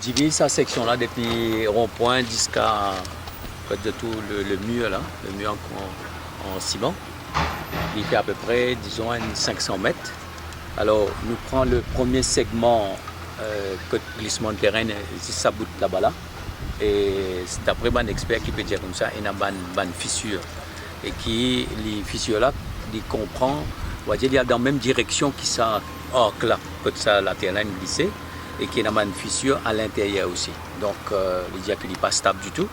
divise sa section-là depuis rond-point jusqu'à de tout le mur, là, le mur en ciment. Il fait à peu près, disons, 500 mètres. Alors, nous prenons le premier segment côté glissement de terrain, ça bout là-bas là. Et c'est après un expert qui peut dire comme ça, il y a une fissure. Et qui, les fissures-là, il comprend, on va dire, il y a dans la même direction qui ça arc là, côté ça, la terrain glissée, et qui a une fissure à l'intérieur aussi. Donc, il dit qu'il n'est pas stable du tout.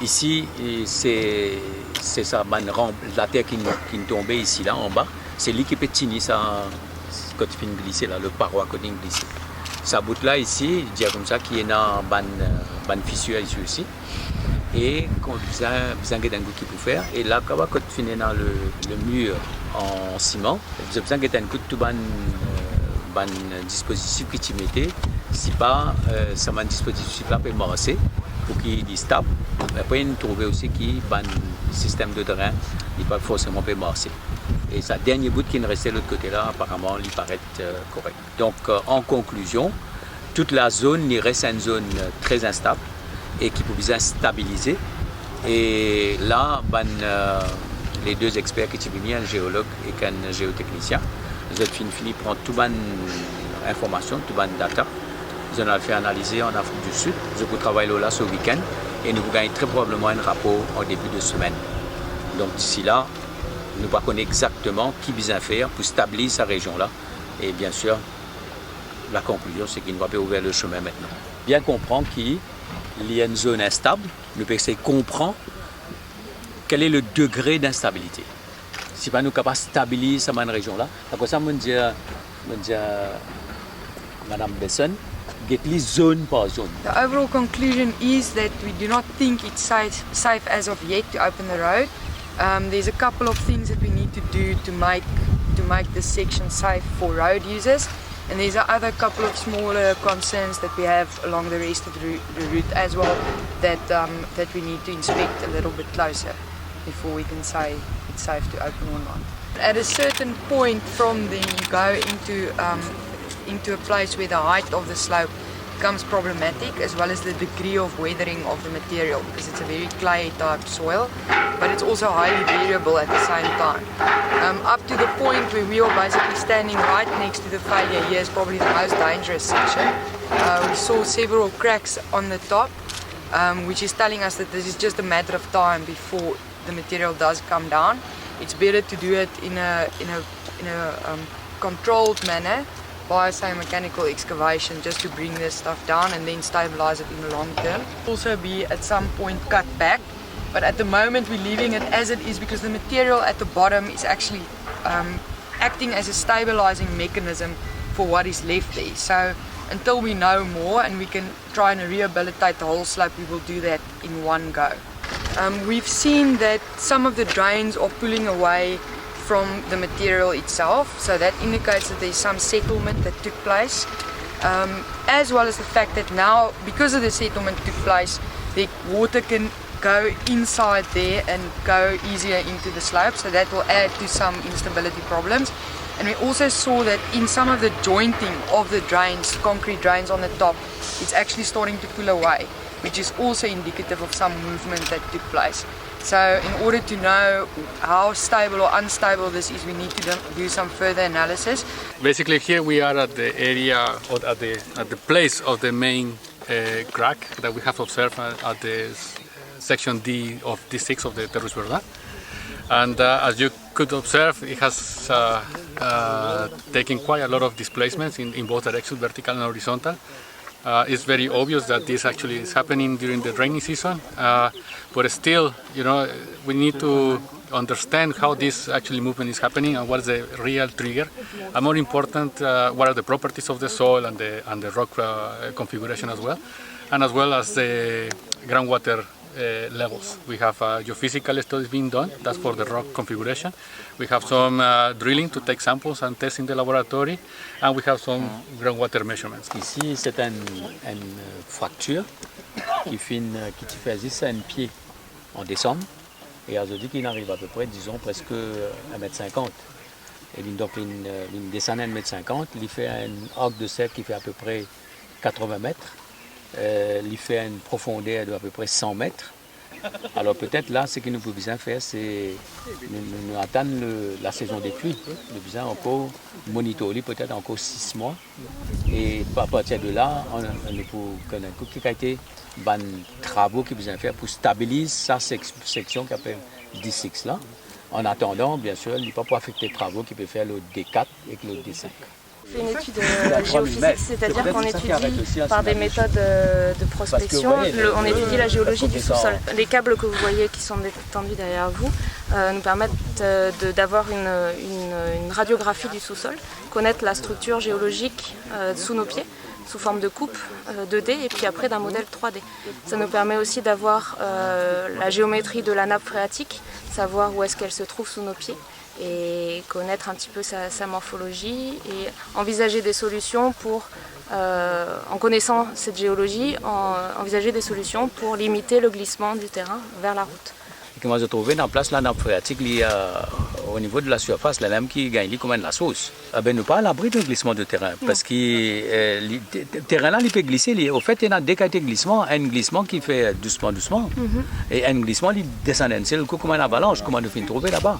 Ici, c'est ça, la terre qui est tombée ici, là, en bas. C'est lui qui peut tenir ça, quand il finit glisser, là, le paroi quand il glisse. Ça bout là, ici, il dit comme ça qu'il y a une fissure ici aussi. Et qu'on a besoin d'un goût qu'il peut faire. Et là, quand il finit dans le mur en ciment, vous avez besoin d'un goût de tout dispositif que tu mettais. Si pas, ça m'a un dispositif là peut marcher pour qu'il est stable. Après, on trouve aussi qu'il y a un système de drain qui pas forcément peut marcher. Et sa dernier bout qui nous restait de l'autre côté là, apparemment, il paraît correct. Donc, en conclusion, toute la zone, il reste une zone très instable et qui peut bien stabiliser. Et là, les deux experts qui sont venus, un géologue et un géotechnicien, ils ont fini prendre toute bonne information, toute bonne data. Ils ont fait analyser en Afrique du Sud. Ils ont travaillé là ce week-end et nous gagnons très probablement un rapport en début de semaine. Donc d'ici là, nous ne connaissons pas exactement qui besoin faire pour stabiliser cette région-là. Et bien sûr, la conclusion, c'est qu'il ne va pas ouvrir le chemin maintenant. Bien comprendre qu'il y a une zone instable, nous pouvons essayer de comprendre quel est le degré d'instabilité. Si nous sommes capables de stabiliser cette région-là, c'est ça que je dis Madame Besson, get les zone par zone. The overall conclusion is that we do not think it's safe as of yet to open the road. There's a couple of things that we need to do to make this section safe for road users. And there's other couple of smaller concerns that we have along the rest of the route as well that we need to inspect a little bit closer before we can say it's safe to open or not. At a certain point from there you go into a place where the height of the slope becomes problematic, as well as the degree of weathering of the material, because it's a very clay type soil, but it's also highly variable at the same time. Up to the point where we are basically standing right next to the failure here is probably the most dangerous section. We saw several cracks on the top, which is telling us that this is just a matter of time before the material does come down. It's better to do it in a controlled manner by, say, mechanical excavation, just to bring this stuff down and then stabilize it in the long term. Also be at some point cut back, but at the moment we're leaving it as it is because the material at the bottom is actually acting as a stabilizing mechanism for what is left there. So until we know more and we can try and rehabilitate the whole slope, we will do that in one go. We've seen that some of the drains are pulling away from the material itself, so that indicates that there's some settlement that took place, as well as the fact that now, because of the settlement took place, the water can go inside there and go easier into the slope, so that will add to some instability problems. And we also saw that in some of the jointing of the drains, concrete drains on the top, it's actually starting to pull away, which is also indicative of some movement that took place. So in order to know how stable or unstable this is, we need to do some further analysis. Basically here we are at the area, or at the place of the main crack that we have observed at the section D of D6 of the Terrus Verdad. And as you could observe, it has taken quite a lot of displacements in both directions, vertical and horizontal. It's very obvious that this actually is happening during the rainy season, but still, we need to understand how this actually movement is happening and what is the real trigger, and more important, what are the properties of the soil and the rock configuration as well as the groundwater levels. We have geophysical studies being done, that's for the rock configuration. We have some drilling to take samples and test in the laboratory, and we have some groundwater measurements. Ici, c'est une fracture qui fait juste un pied en décembre, et elle a dit qu'il arrive à peu près, disons, presque 1,50 m. Et donc, il descend à 1,50 m, il fait un arc de cercle qui fait à peu près 80 mètres. il fait une profondeur d'à peu près 100 mètres. Alors peut-être là, ce que nous pouvons bien faire, c'est nous attendre la saison des pluies. Nous pouvons encore monitorer peut-être encore 6 mois. Et à partir de là, on peut connaître quels ont été les travaux qu'ils besoin faire pour stabiliser sa section qui appelle D6 là. En attendant, bien sûr, il ne peut pas affecter les travaux qu'il peut faire le D4 et le D5. On fait une étude géophysique, c'est-à-dire qu'on étudie par des méthodes de prospection, on étudie la géologie du sous-sol. Les câbles que vous voyez qui sont étendus derrière vous nous permettent d'avoir une radiographie du sous-sol, connaître la structure géologique sous nos pieds, sous forme de coupe 2D et puis après d'un modèle 3D. Ça nous permet aussi d'avoir la géométrie de la nappe phréatique, savoir où est-ce qu'elle se trouve sous nos pieds et connaître un petit peu sa morphologie et envisager des solutions pour, en connaissant cette géologie, envisager des solutions pour limiter le glissement du terrain vers la route. Et comment se trouver dans place la nappe phréatique au niveau de la surface, la lame qui gagne comme la sauce. Ben, nous pas à l'abri d'un glissement de terrain parce que le terrain là il peut glisser. Au fait, il y a deux catégories de glissement, un glissement qui fait doucement et un glissement qui descend d'un seul coup comme une avalanche, comment nous finissons trouver là-bas.